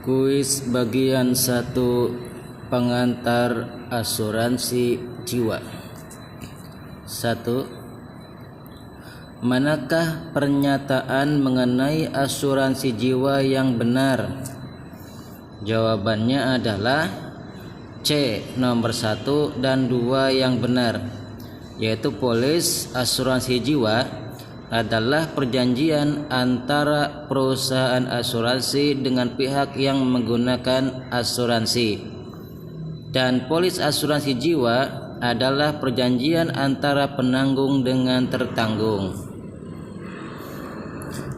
Kuis bagian 1, pengantar asuransi jiwa. 1. Manakah pernyataan mengenai asuransi jiwa yang benar? Jawabannya adalah C, nomor 1 dan 2 yang benar, yaitu polis asuransi jiwa adalah perjanjian antara perusahaan asuransi dengan pihak yang menggunakan asuransi, dan polis asuransi jiwa adalah perjanjian antara penanggung dengan tertanggung.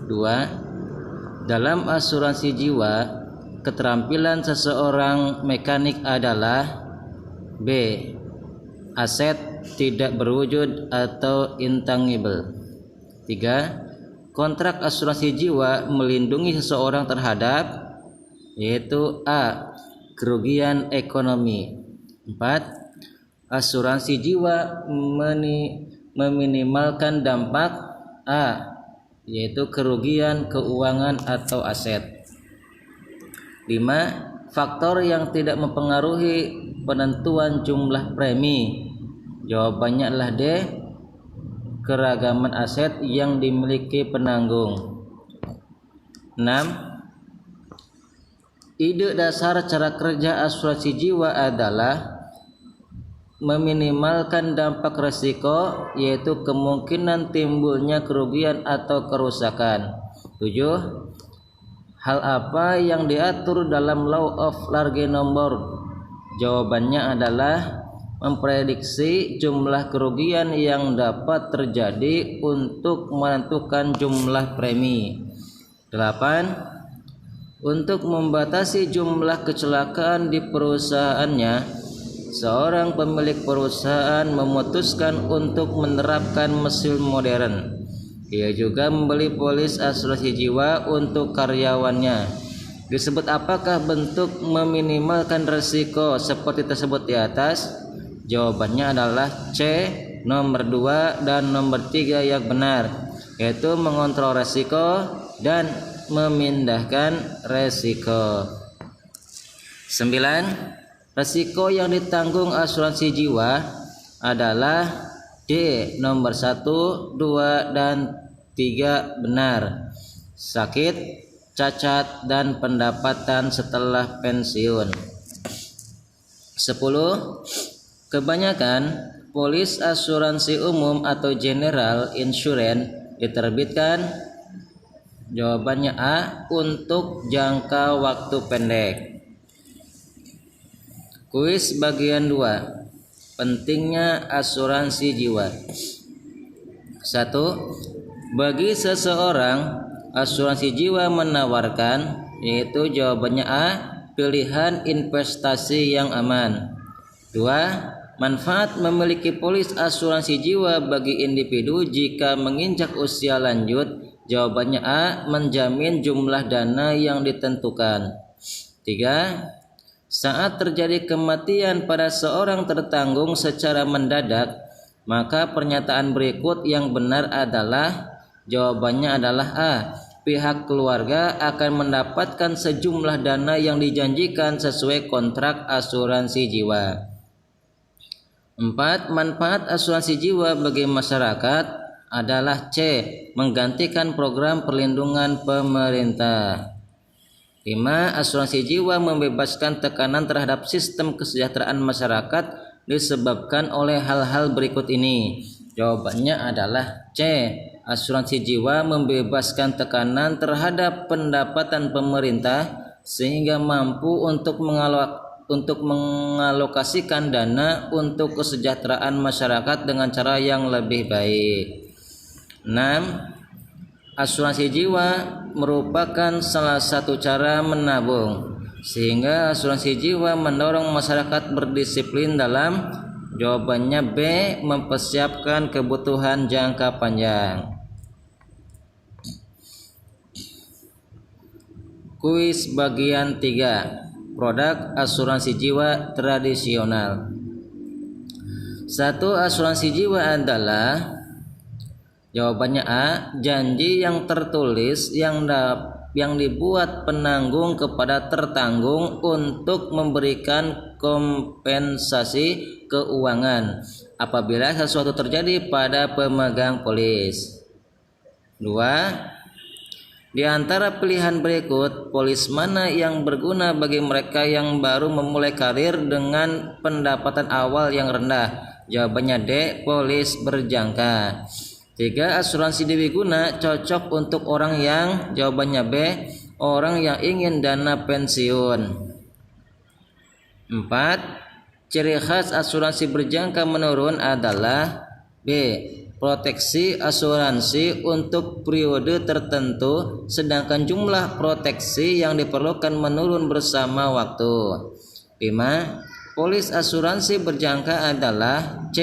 2. Dalam asuransi jiwa, keterampilan seseorang mekanik adalah B, aset tidak berwujud atau intangible. 3. Kontrak asuransi jiwa melindungi seseorang terhadap, yaitu A, kerugian ekonomi. 4. Asuransi jiwa meminimalkan dampak A, yaitu kerugian keuangan atau aset. 5. Faktor yang tidak mempengaruhi penentuan jumlah premi. Jawabannya adalah D, keragaman aset yang dimiliki penanggung. 6. Ide dasar cara kerja asuransi jiwa adalah meminimalkan dampak risiko, yaitu kemungkinan timbulnya kerugian atau kerusakan. 7. Hal apa yang diatur dalam Law of Large Number? Jawabannya adalah memprediksi jumlah kerugian yang dapat terjadi untuk menentukan jumlah premi. 8. Untuk membatasi jumlah kecelakaan di perusahaannya, seorang pemilik perusahaan memutuskan untuk menerapkan mesin modern. Ia juga membeli polis asuransi jiwa untuk karyawannya. Disebut apakah bentuk meminimalkan risiko seperti tersebut di atas? Jawabannya adalah C, nomor 2 dan nomor 3 yang benar, yaitu mengontrol risiko dan memindahkan risiko. 9. Risiko yang ditanggung asuransi jiwa adalah D, nomor 1, 2 dan 3 benar. Sakit, cacat, dan pendapatan setelah pensiun. 10. Kebanyakan polis asuransi umum atau general insurance diterbitkan. Jawabannya A, untuk jangka waktu pendek. Kuis bagian 2, pentingnya asuransi jiwa. 1. Bagi seseorang, asuransi jiwa menawarkan, yaitu jawabannya A, pilihan investasi yang aman. 2. Manfaat memiliki polis asuransi jiwa bagi individu jika menginjak usia lanjut. Jawabannya A, menjamin jumlah dana yang ditentukan. 3. Saat terjadi kematian pada seorang tertanggung secara mendadak, maka pernyataan berikut yang benar adalah, jawabannya adalah A, pihak keluarga akan mendapatkan sejumlah dana yang dijanjikan sesuai kontrak asuransi jiwa. 4. Manfaat asuransi jiwa bagi masyarakat adalah C, menggantikan program perlindungan pemerintah. 5. Asuransi jiwa membebaskan tekanan terhadap sistem kesejahteraan masyarakat disebabkan oleh hal-hal berikut ini. Jawabannya adalah C, asuransi jiwa membebaskan tekanan terhadap pendapatan pemerintah sehingga mampu untuk mengalokasikan dana untuk kesejahteraan masyarakat dengan cara yang lebih baik. 6. Asuransi jiwa merupakan salah satu cara menabung, sehingga asuransi jiwa mendorong masyarakat berdisiplin dalam, jawabannya B, mempersiapkan kebutuhan jangka panjang. Kuis bagian 3, produk asuransi jiwa tradisional. 1. Asuransi jiwa adalah, jawabannya A, janji yang tertulis yang yang dibuat penanggung kepada tertanggung untuk memberikan kompensasi keuangan apabila sesuatu terjadi pada pemegang polis. 2. Di antara pilihan berikut, polis mana yang berguna bagi mereka yang baru memulai karir dengan pendapatan awal yang rendah? Jawabannya D. Polis berjangka. 3. Asuransi dwiguna cocok untuk orang yang, jawabannya B. Orang yang ingin dana pensiun. 4. Ciri khas asuransi berjangka menurun adalah B. Proteksi asuransi untuk periode tertentu, sedangkan jumlah proteksi yang diperlukan menurun bersama waktu. 5. Polis asuransi berjangka adalah C.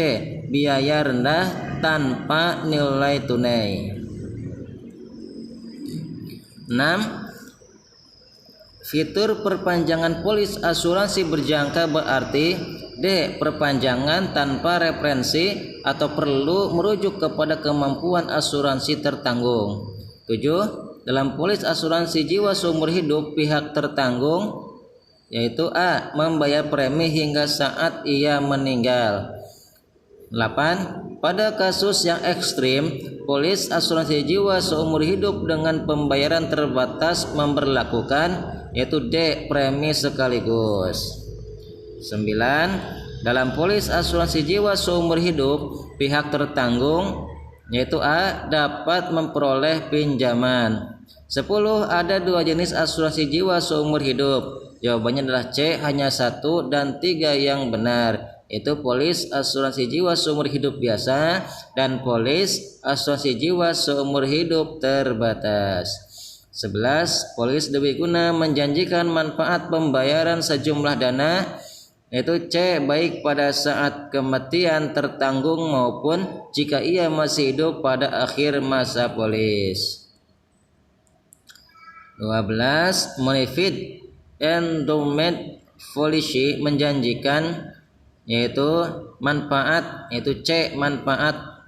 Biaya rendah tanpa nilai tunai. 6. Fitur perpanjangan polis asuransi berjangka berarti D. Perpanjangan tanpa referensi atau perlu merujuk kepada kemampuan asuransi tertanggung. 7. Dalam polis asuransi jiwa seumur hidup, pihak tertanggung yaitu A. membayar premi hingga saat ia meninggal. 8. Pada kasus yang ekstrim, polis asuransi jiwa seumur hidup dengan pembayaran terbatas memberlakukan yaitu D. premi sekaligus. 9. Dalam polis asuransi jiwa seumur hidup, pihak tertanggung yaitu A. dapat memperoleh pinjaman. 10. Ada 2 jenis asuransi jiwa seumur hidup. Jawabannya adalah C. hanya 1 dan 3 yang benar, yaitu polis asuransi jiwa seumur hidup biasa dan polis asuransi jiwa seumur hidup terbatas. 11. Polis dwiguna menjanjikan manfaat pembayaran sejumlah dana yaitu C. baik pada saat kematian tertanggung maupun jika ia masih hidup pada akhir masa polis. 12. Benefit endowment policy menjanjikan yaitu manfaat yaitu C. manfaat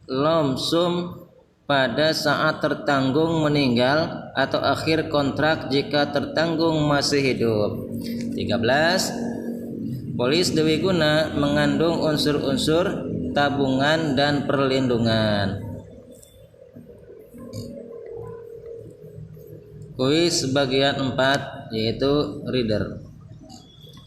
lump sum pada saat tertanggung meninggal atau akhir kontrak jika tertanggung masih hidup. 13. Polis dwiguna mengandung unsur-unsur tabungan dan perlindungan. Kuis bagian 4 yaitu reader.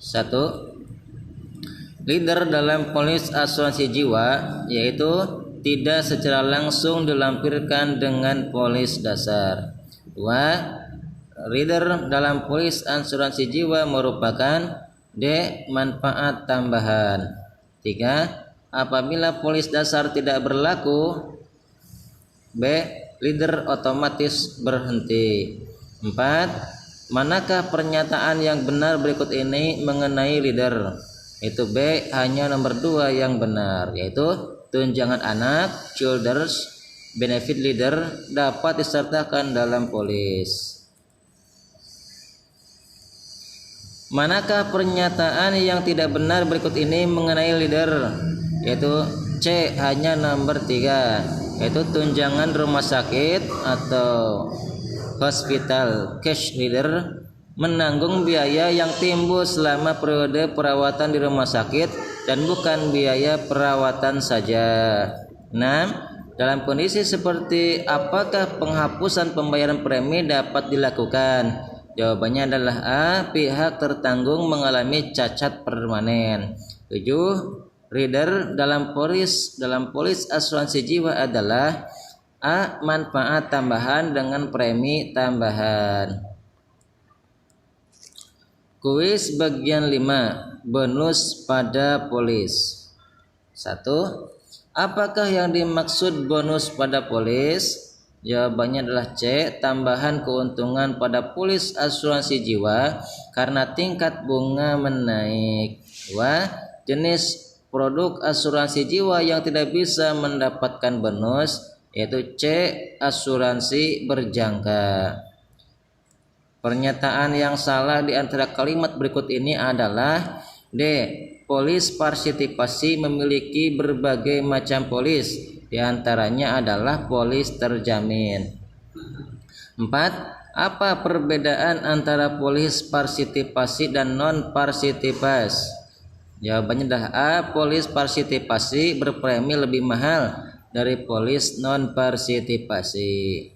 1. Reader dalam polis asuransi jiwa yaitu tidak secara langsung dilampirkan dengan polis dasar. 2. Reader dalam polis asuransi jiwa merupakan D. manfaat tambahan. 3. Apabila polis dasar tidak berlaku, B. reader otomatis berhenti. 4. Manakah pernyataan yang benar berikut ini mengenai reader? Itu B. hanya nomor 2 yang benar, yaitu tunjangan anak, children's benefit leader dapat disertakan dalam polis. Manakah pernyataan yang tidak benar berikut ini mengenai leader? Yaitu C. hanya nomor 3, yaitu tunjangan rumah sakit atau hospital cash leader menanggung biaya yang timbul selama periode perawatan di rumah sakit dan bukan biaya perawatan saja. 6. Dalam kondisi seperti apakah penghapusan pembayaran premi dapat dilakukan? Jawabannya adalah A. pihak tertanggung mengalami cacat permanen. 7. Reader dalam polis asuransi jiwa adalah A. manfaat tambahan dengan premi tambahan. Kuis bagian 5 bonus pada polis. 1. Apakah yang dimaksud bonus pada polis? Jawabannya adalah C. tambahan keuntungan pada polis asuransi jiwa karena tingkat bunga menaik. 2. Jenis produk asuransi jiwa yang tidak bisa mendapatkan bonus yaitu C. asuransi berjangka. Pernyataan yang salah di antara kalimat berikut ini adalah D. Polis partisipasi memiliki berbagai macam polis, di antaranya adalah polis terjamin. 4. Apa perbedaan antara polis partisipasi dan non partisipasi? Jawabannya dah A. Polis partisipasi berpremi lebih mahal dari polis non partisipasi.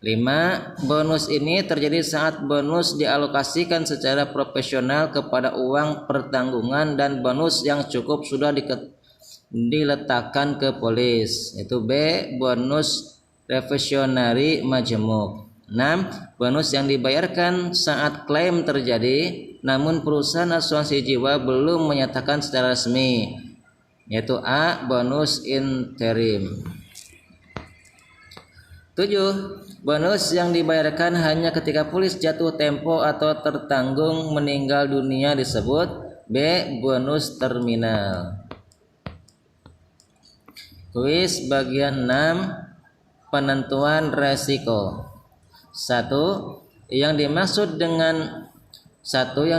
5. Bonus ini terjadi saat bonus dialokasikan secara profesional kepada uang pertanggungan dan bonus yang cukup sudah diletakkan ke polis. Itu B. Bonus reversionary majemuk. 6. Bonus yang dibayarkan saat klaim terjadi namun perusahaan asuransi jiwa belum menyatakan secara resmi. Yaitu A. Bonus interim. 7. Bonus yang dibayarkan hanya ketika polis jatuh tempo atau tertanggung meninggal dunia disebut B. Bonus terminal. Kuis bagian 6. Penentuan resiko. 1. Yang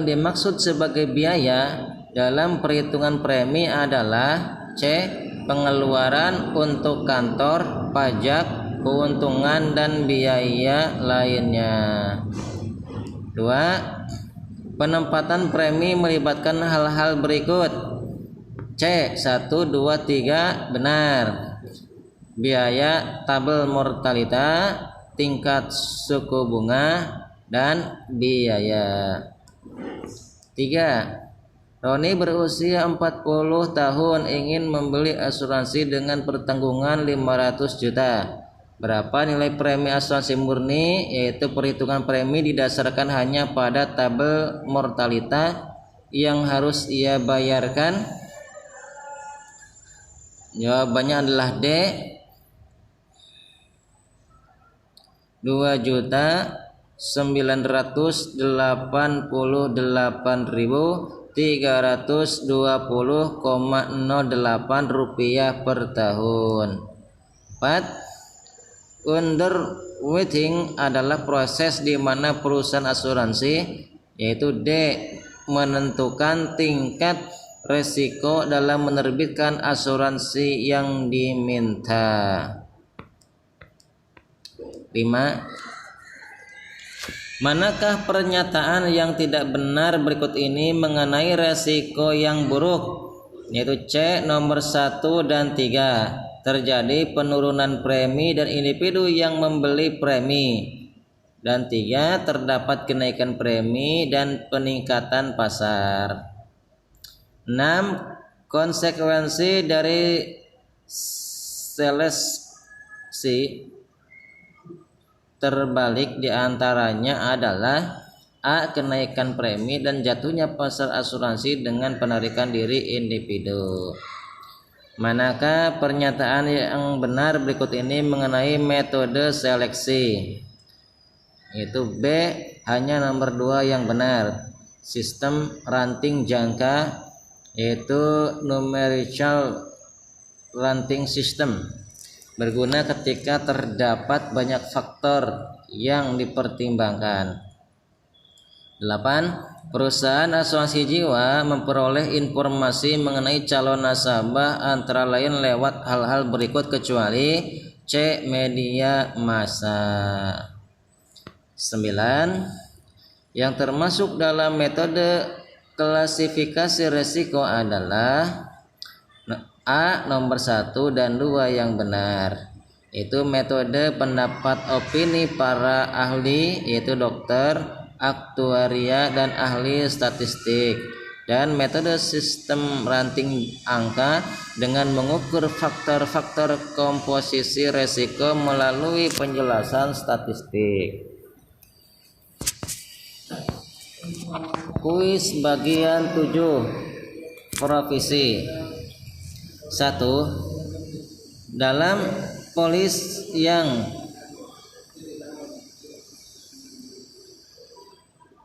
dimaksud sebagai biaya dalam perhitungan premi adalah C. Pengeluaran untuk kantor, pajak, keuntungan dan biaya lainnya. 2. Penempatan premi melibatkan hal-hal berikut. C. 1, 2, 3 benar. Biaya tabel mortalita, tingkat suku bunga, dan biaya. 3. Roni berusia 40 tahun ingin membeli asuransi dengan pertanggungan 500 juta. Berapa nilai premi asuransi murni? Yaitu perhitungan premi didasarkan hanya pada tabel mortalita yang harus ia bayarkan. Jawabannya adalah D. 2.988.320,08 rupiah per tahun. 4. Underwriting adalah proses di mana perusahaan asuransi, yaitu D, menentukan tingkat resiko dalam menerbitkan asuransi yang diminta. 5. Manakah pernyataan yang tidak benar berikut ini mengenai resiko yang buruk? Yaitu C. Nomor 1 dan 3. Terjadi penurunan premi dan individu yang membeli premi. Dan 3. Terdapat kenaikan premi dan peningkatan pasar. 6. Konsekuensi dari seleksi terbalik diantaranya adalah A. Kenaikan premi dan jatuhnya pasar asuransi dengan penarikan diri individu. Manakah pernyataan yang benar berikut ini mengenai metode seleksi? Itu B. Hanya nomor 2 yang benar. Sistem ranting jangka, yaitu numerical ranting system, berguna ketika terdapat banyak faktor yang dipertimbangkan. 8. Perusahaan asuransi jiwa memperoleh informasi mengenai calon nasabah antara lain lewat hal-hal berikut kecuali C. Media massa. 9. Yang termasuk dalam metode klasifikasi risiko adalah A. Nomor 1 dan 2 yang benar. Itu metode pendapat opini para ahli, yaitu dokter, aktuaria, dan ahli statistik. Dan metode sistem ranting angka dengan mengukur faktor-faktor komposisi risiko melalui penjelasan statistik. Kuis bagian 7. Profesi. 1. Dalam polis yang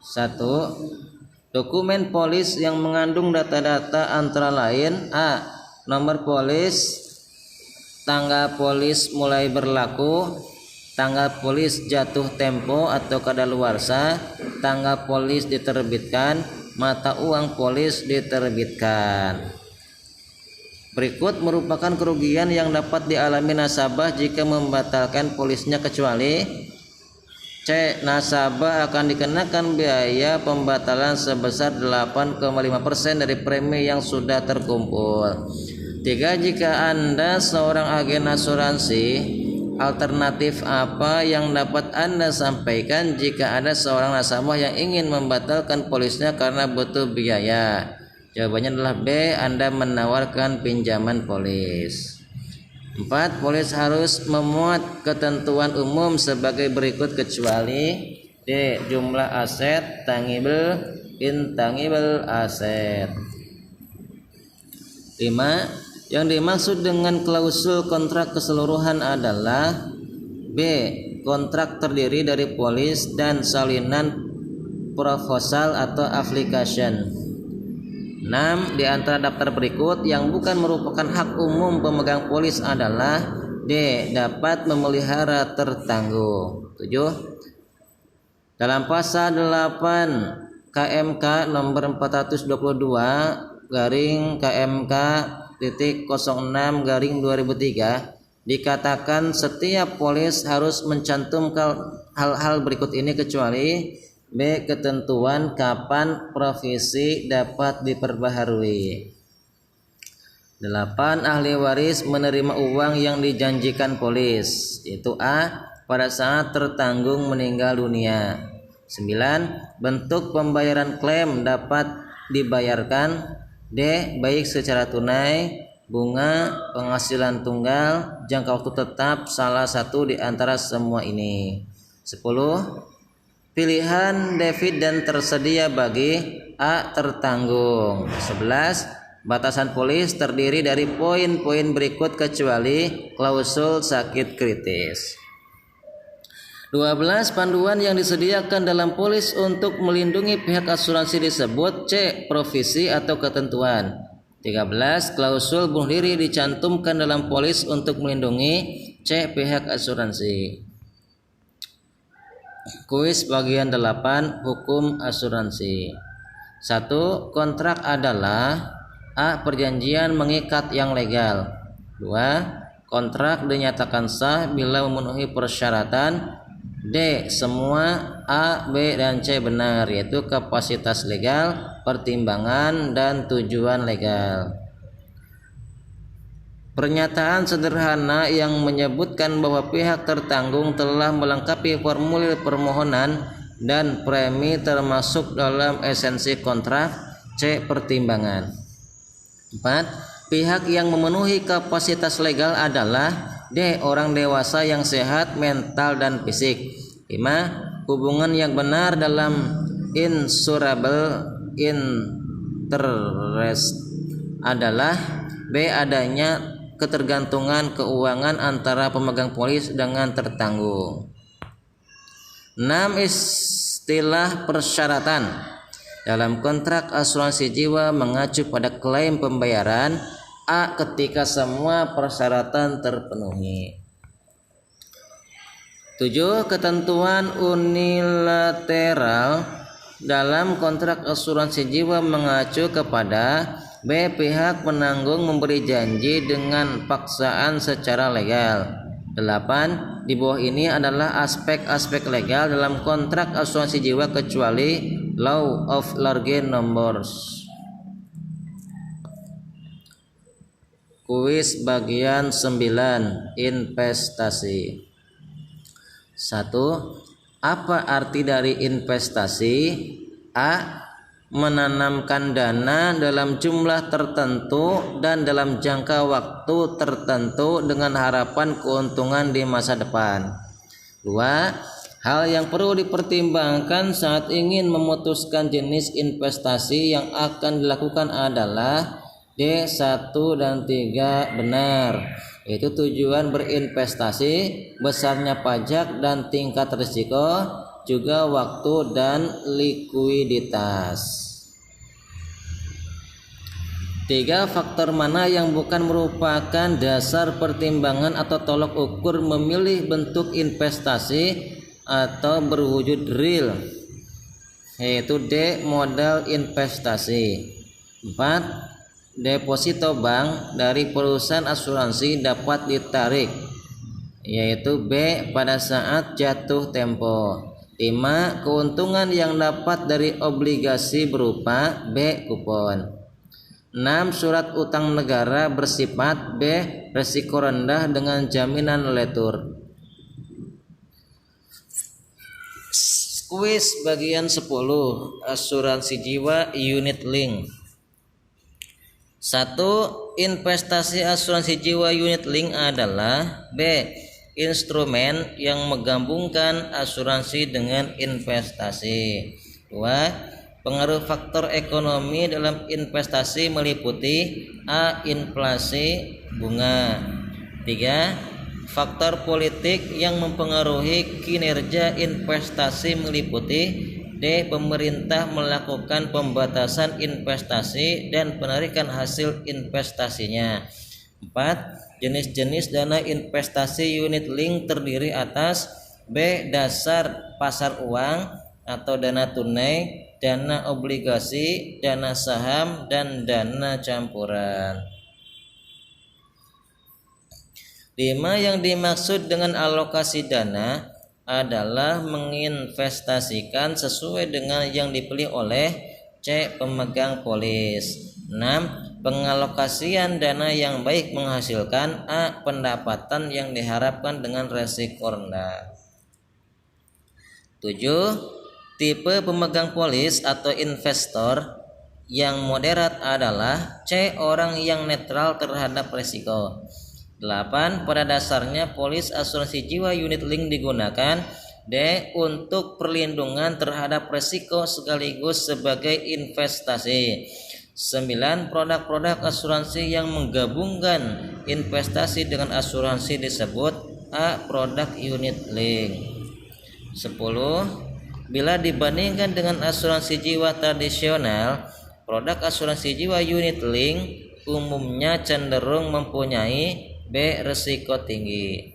1. Dokumen polis yang mengandung data-data antara lain A. Nomor polis, tanggal polis mulai berlaku, tanggal polis jatuh tempo atau kadaluarsa, tanggal polis diterbitkan, mata uang polis diterbitkan. Berikut merupakan kerugian yang dapat dialami nasabah jika membatalkan polisnya kecuali C. Nasabah akan dikenakan biaya pembatalan sebesar 8,5% dari premi yang sudah terkumpul. 3. Jika Anda seorang agen asuransi, alternatif apa yang dapat Anda sampaikan jika ada seorang nasabah yang ingin membatalkan polisnya karena butuh biaya? Jawabannya adalah B. Anda menawarkan pinjaman polis. 4. Polis harus memuat ketentuan umum sebagai berikut kecuali D. Jumlah aset, tangible, intangible aset. 5. Yang dimaksud dengan klausul kontrak keseluruhan adalah B. Kontrak terdiri dari polis dan salinan proposal atau application. 6. Di antara daftar berikut yang bukan merupakan hak umum pemegang polis adalah D. Dapat memelihara tertangguh. 7. Dalam pasal 8 KMK nomor 422 garing KMK titik 06/2003 dikatakan setiap polis harus mencantumkan hal-hal berikut ini kecuali B. Ketentuan kapan provisi dapat diperbaharui. 8. Ahli waris menerima uang yang dijanjikan polis, yaitu A. Pada saat tertanggung meninggal dunia. 9. Bentuk pembayaran klaim dapat dibayarkan D. Baik secara tunai, bunga, penghasilan tunggal, jangka waktu tetap, salah satu di antara semua ini. 10. Pilihan debit dan tersedia bagi A. Tertanggung. 11. Batasan polis terdiri dari poin-poin berikut kecuali klausul sakit kritis. 12. Panduan yang disediakan dalam polis untuk melindungi pihak asuransi disebut C. Provisi atau ketentuan. 13. Klausul bunuh diri dicantumkan dalam polis untuk melindungi C. Pihak asuransi. Kuis bagian 8. Hukum asuransi. 1. Kontrak adalah A. Perjanjian mengikat yang legal. 2. Kontrak dinyatakan sah bila memenuhi persyaratan D. Semua A, B, dan C benar, yaitu kapasitas legal, pertimbangan, dan tujuan legal. Pernyataan sederhana yang menyebutkan bahwa pihak tertanggung telah melengkapi formulir permohonan dan premi termasuk dalam esensi kontrak. C. Pertimbangan. 4. Pihak yang memenuhi kapasitas legal adalah D. Orang dewasa yang sehat mental dan fisik. 5. Hubungan yang benar dalam insurable interest adalah B. Adanya ketergantungan keuangan antara pemegang polis dengan tertanggung. 6. Istilah persyaratan dalam kontrak asuransi jiwa mengacu pada klaim pembayaran A. Ketika semua persyaratan terpenuhi. 7. Ketentuan unilateral dalam kontrak asuransi jiwa mengacu kepada B. Pihak penanggung memberi janji dengan paksaan secara legal. 8. Di bawah ini adalah aspek-aspek legal dalam kontrak asuransi jiwa kecuali law of large numbers. Kuis bagian 9. Investasi. 1. Apa arti dari investasi? A. Menanamkan dana dalam jumlah tertentu dan dalam jangka waktu tertentu dengan harapan keuntungan di masa depan. 2. Hal yang perlu dipertimbangkan saat ingin memutuskan jenis investasi yang akan dilakukan adalah D. 1 dan 3 benar, yaitu tujuan berinvestasi, besarnya pajak dan tingkat risiko, juga waktu dan likuiditas. 3. Faktor mana yang bukan merupakan dasar pertimbangan atau tolok ukur memilih bentuk investasi atau berwujud real, yaitu D. Modal investasi. 4. Deposito bank dari perusahaan asuransi dapat ditarik, yaitu B. Pada saat jatuh tempo. 5. Keuntungan yang dapat dari obligasi berupa B. Kupon. 6. Surat utang negara bersifat B. Risiko rendah dengan jaminan letur. Kuis bagian 10. Asuransi jiwa unit link. 1. Investasi asuransi jiwa unit link adalah B. Instrumen yang menggabungkan asuransi dengan investasi. 2. Pengaruh faktor ekonomi dalam investasi meliputi A. Inflasi bunga. 3. Faktor politik yang mempengaruhi kinerja investasi meliputi D. Pemerintah melakukan pembatasan investasi dan penarikan hasil investasinya. 4. Jenis-jenis dana investasi unit link terdiri atas B. Dasar pasar uang atau dana tunai, dana obligasi, dana saham, dan dana campuran. 5. Yang dimaksud dengan alokasi dana adalah menginvestasikan sesuai dengan yang dipilih oleh C. Pemegang polis. 6. Pengalokasian dana yang baik menghasilkan A. Pendapatan yang diharapkan dengan resiko rendah. 7. Tipe pemegang polis atau investor yang moderat adalah C. Orang yang netral terhadap resiko. 8. Pada dasarnya polis asuransi jiwa unit link digunakan D. Untuk perlindungan terhadap resiko sekaligus sebagai investasi. 9. Produk-produk asuransi yang menggabungkan investasi dengan asuransi disebut A. Produk unit link. 10. Bila dibandingkan dengan asuransi jiwa tradisional, produk asuransi jiwa unit link umumnya cenderung mempunyai B. Risiko tinggi.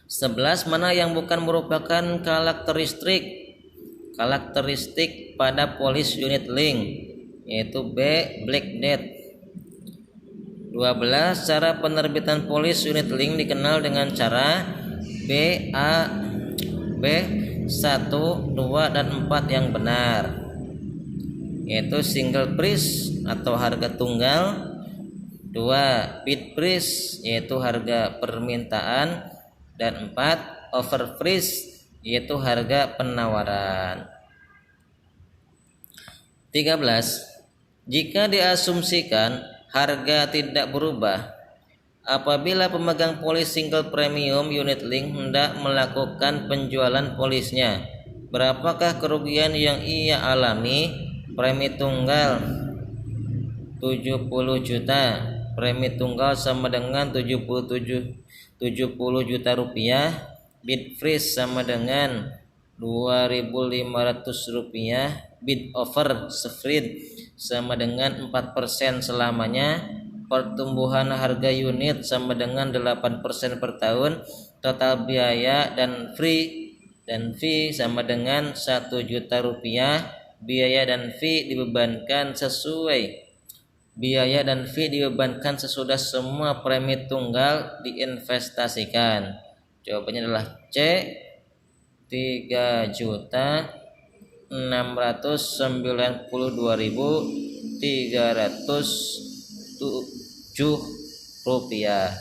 11. Mana yang bukan merupakan karakteristik pada polis unit link, yaitu B. Black Death. 12. Cara penerbitan polis unit link dikenal dengan cara B, 1, 2, dan 4 yang benar, yaitu single price atau harga tunggal. 2. Bid price yaitu harga permintaan, dan 4. Over price yaitu harga penawaran. 13. Jika diasumsikan harga tidak berubah, apabila pemegang polis single premium unit link hendak melakukan penjualan polisnya, berapakah kerugian yang ia alami? Premi tunggal 70 juta. Premi tunggal sama dengan 70 juta rupiah. Bid freeze sama dengan 2.500 rupiah. Bid over spread sama dengan 4% selamanya. Pertumbuhan harga unit sama dengan 8% per tahun. Total biaya dan fee sama dengan 1 juta rupiah. Biaya dan fee dibebankan sesudah semua premi tunggal diinvestasikan. Jawabannya adalah C. 3.692.307 rupiah.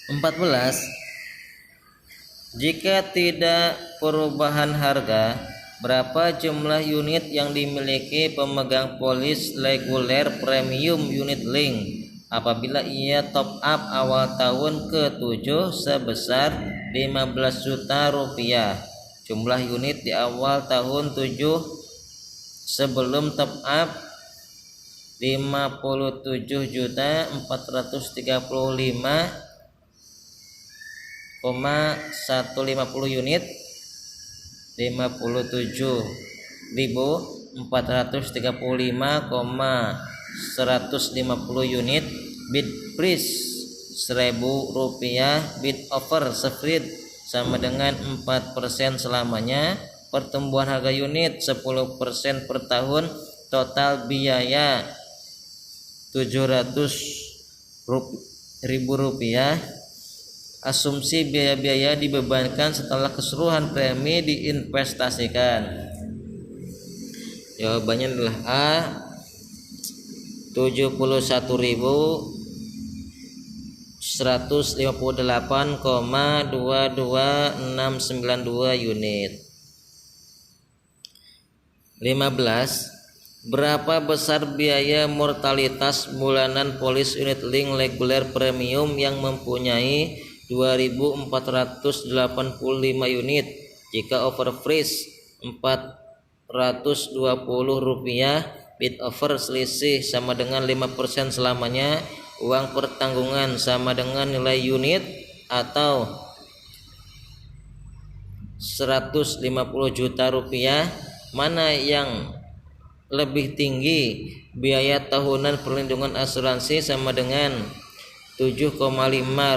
14. Jika tidak perubahan harga, berapa jumlah unit yang dimiliki pemegang polis reguler premium unit link apabila ia top up awal tahun ke-7 sebesar 15 juta rupiah? Jumlah unit di awal tahun 7 sebelum top up 57.435,150 unit. 57.435,150 unit. Bid price 1.000 rupiah. Bid over spread sama dengan 4% selamanya. Pertumbuhan harga unit 10% per tahun. Total biaya 700.000 rupiah. asumsi biaya-biaya dibebankan setelah keseluruhan premi diinvestasikan. Jawabannya adalah A, 71.158,22692 unit. 15. Berapa besar biaya mortalitas bulanan polis unit link reguler premium yang mempunyai 2.485 unit jika overfreeze Rp420, bid over selisih sama dengan 5% selamanya, uang pertanggungan sama dengan nilai unit atau 150 juta rupiah, mana yang lebih tinggi? Biaya tahunan perlindungan asuransi sama dengan 7,5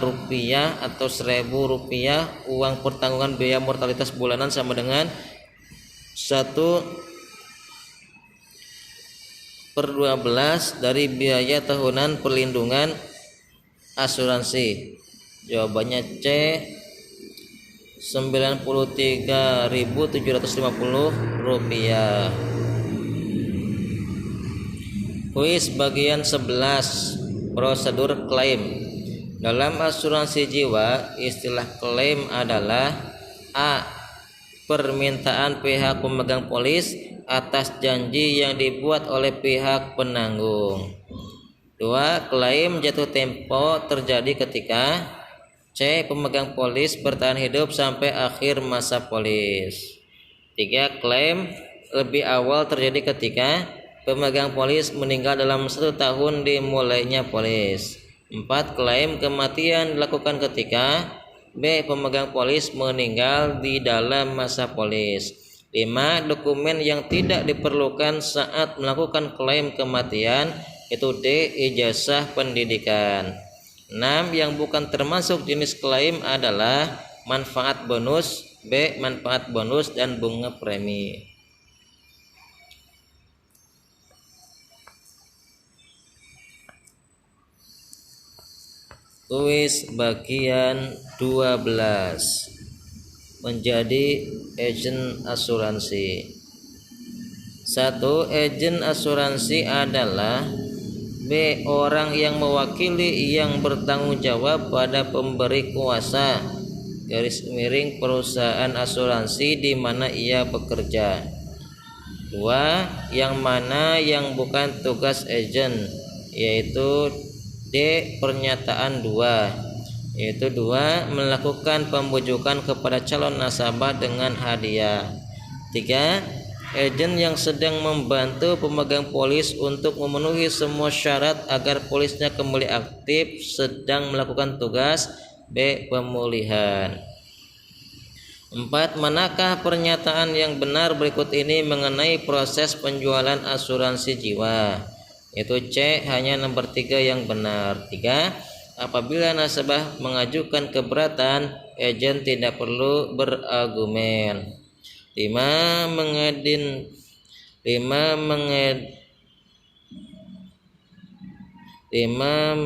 rupiah atau 1.000 rupiah, uang pertanggungan biaya mortalitas bulanan sama dengan 1/12 dari biaya tahunan perlindungan asuransi. Jawabannya C, 93.750 rupiah. Kuis bagian 11, prosedur klaim. Dalam asuransi jiwa, istilah klaim adalah A, permintaan pihak pemegang polis atas janji yang dibuat oleh pihak penanggung. 2. Klaim jatuh tempo terjadi ketika C, pemegang polis bertahan hidup sampai akhir masa polis. 3. Klaim lebih awal terjadi ketika pemegang polis meninggal dalam 1 tahun dimulainya polis. 4. Klaim kematian dilakukan ketika B, pemegang polis meninggal di dalam masa polis. 5. Dokumen yang tidak diperlukan saat melakukan klaim kematian, itu D, ijazah pendidikan. 6. Yang bukan termasuk jenis klaim adalah manfaat bonus, B, manfaat bonus dan bunga premi. Kuis bagian 12, menjadi agen asuransi. 1. Agen asuransi adalah B, orang yang mewakili yang bertanggung jawab pada pemberi kuasa / perusahaan asuransi di mana ia bekerja. 2. Yang mana yang bukan tugas agen, yaitu D, pernyataan 2, yaitu 2. Melakukan pembujukan kepada calon nasabah dengan hadiah. 3. Agen yang sedang membantu pemegang polis untuk memenuhi semua syarat agar polisnya kembali aktif sedang melakukan tugas B, pemulihan. 4. Manakah pernyataan yang benar berikut ini mengenai proses penjualan asuransi jiwa? Yaitu C, hanya nomor 3 yang benar. 3. Apabila nasabah mengajukan keberatan, agen tidak perlu berargumen. 5.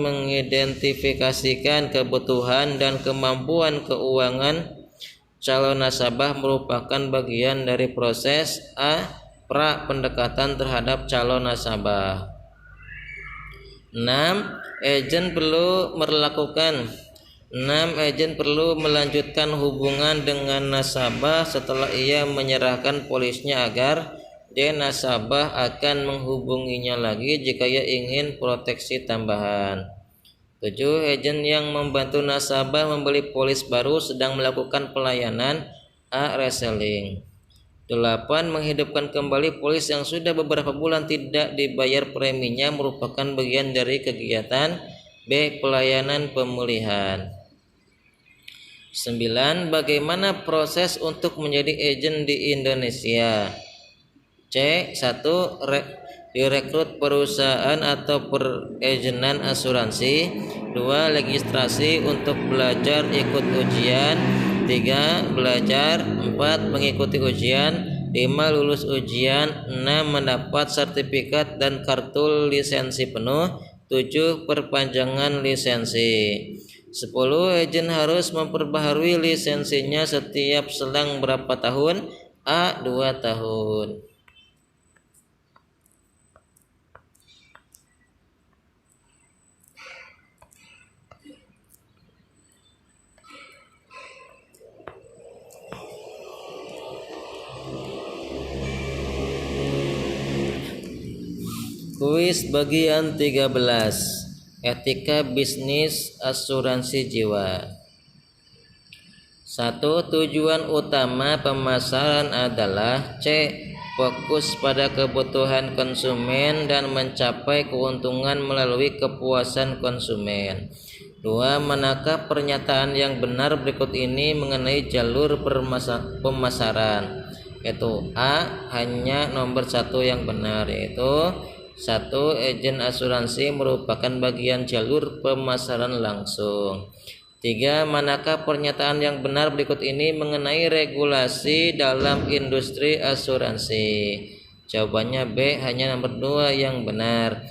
Mengidentifikasikan kebutuhan dan kemampuan keuangan calon nasabah merupakan bagian dari proses A, pra pendekatan terhadap calon nasabah. 6. Agen perlu melanjutkan hubungan dengan nasabah setelah ia menyerahkan polisnya agar D, nasabah akan menghubunginya lagi jika ia ingin proteksi tambahan. 7. Agen yang membantu nasabah membeli polis baru sedang melakukan pelayanan A, reselling. 8. Menghidupkan kembali polis yang sudah beberapa bulan tidak dibayar preminya merupakan bagian dari kegiatan B, pelayanan pemulihan. 9. Bagaimana proses untuk menjadi agen di Indonesia? C. 1. Direkrut perusahaan atau peragenan asuransi. 2. Registrasi untuk belajar ikut ujian. 3. Belajar. 4. Mengikuti ujian. 5. Lulus ujian. 6. Mendapat sertifikat dan kartu lisensi penuh. 7. Perpanjangan lisensi. 10. Agen harus memperbaharui lisensinya setiap selang berapa tahun? A. 2 tahun. Kuis bagian 13. Etika bisnis asuransi jiwa. 1. Tujuan utama pemasaran adalah C. Fokus pada kebutuhan konsumen dan mencapai keuntungan melalui kepuasan konsumen. 2. Manakah pernyataan yang benar berikut ini mengenai jalur pemasaran? Yaitu A. Hanya nomor 1 yang benar, yaitu 1. Agen asuransi merupakan bagian jalur pemasaran langsung. 3. Manakah pernyataan yang benar berikut ini mengenai regulasi dalam industri asuransi? Jawabannya B. Hanya nomor 2 yang benar.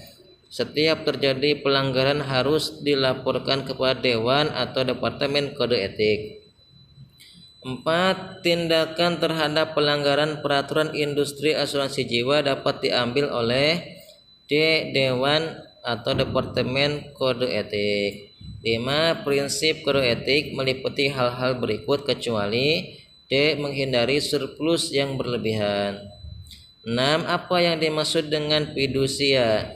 Setiap terjadi pelanggaran harus dilaporkan kepada Dewan atau Departemen Kode Etik. 4. Tindakan terhadap pelanggaran peraturan industri asuransi jiwa dapat diambil oleh D. Dewan atau Departemen Kode Etik. 5. Prinsip kode etik meliputi hal-hal berikut kecuali D. Menghindari surplus yang berlebihan. 6. Apa yang dimaksud dengan fidusia?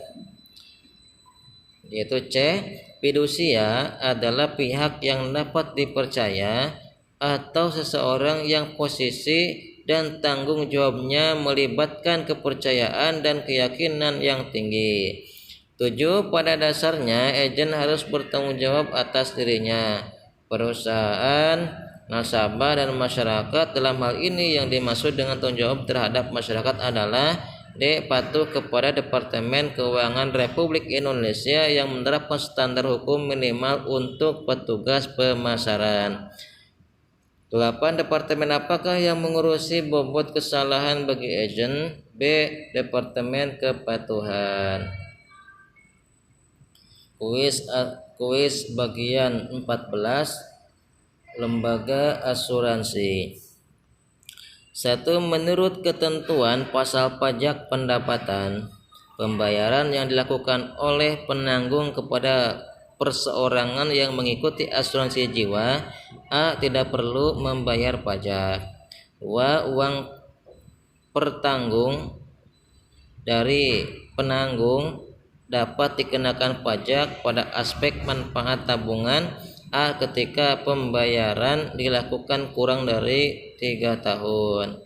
Yaitu C. Fidusia adalah pihak yang dapat dipercaya atau seseorang yang posisi dan tanggung jawabnya melibatkan kepercayaan dan keyakinan yang tinggi. 7. Pada dasarnya agen harus bertanggung jawab atas dirinya, perusahaan, nasabah, dan masyarakat. Dalam hal ini yang dimaksud dengan tanggung jawab terhadap masyarakat adalah D. Patuh kepada Departemen Keuangan Republik Indonesia yang menerapkan standar hukum minimal untuk petugas pemasaran. 8. Departemen apakah yang mengurusi bobot kesalahan bagi agen? B. Departemen Kepatuhan. Kuis bagian 14. Lembaga asuransi. 1. Menurut ketentuan pasal pajak pendapatan, pembayaran yang dilakukan oleh penanggung kepada perseorangan yang mengikuti asuransi jiwa, A. Tidak perlu membayar pajak. 2. Uang pertanggung dari penanggung dapat dikenakan pajak pada aspek manfaat tabungan A. Ketika pembayaran dilakukan kurang dari 3 tahun.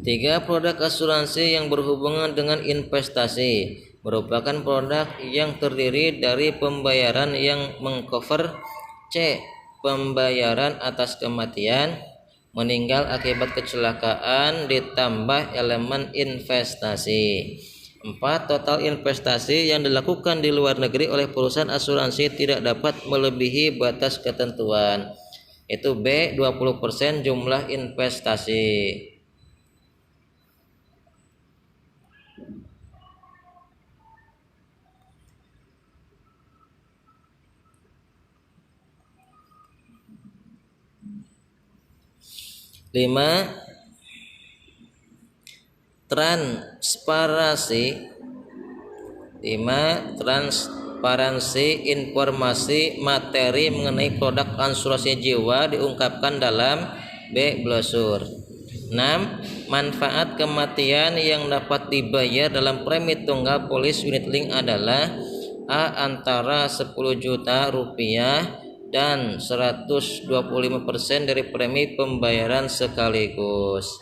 3. Produk asuransi yang berhubungan dengan investasi merupakan produk yang terdiri dari pembayaran yang mengcover C. Pembayaran atas kematian, meninggal akibat kecelakaan ditambah elemen investasi. 4. Total investasi yang dilakukan di luar negeri oleh perusahaan asuransi tidak dapat melebihi batas ketentuan. Itu B. 20% jumlah investasi. 5. Transparansi informasi materi mengenai produk asuransi jiwa diungkapkan dalam B. Brosur. 6. Manfaat kematian yang dapat dibayar dalam premi tunggal polis unit link adalah A. Antara 10 juta rupiah dan 125% dari premi pembayaran sekaligus.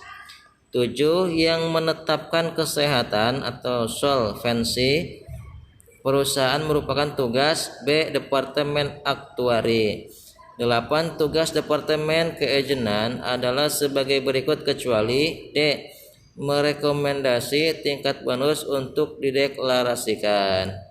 7. Yang menetapkan kesehatan atau solvensi perusahaan merupakan tugas B. Departemen Aktuari. 8. Tugas Departemen Keagenan adalah sebagai berikut kecuali D. Merekomendasi tingkat bonus untuk dideklarasikan.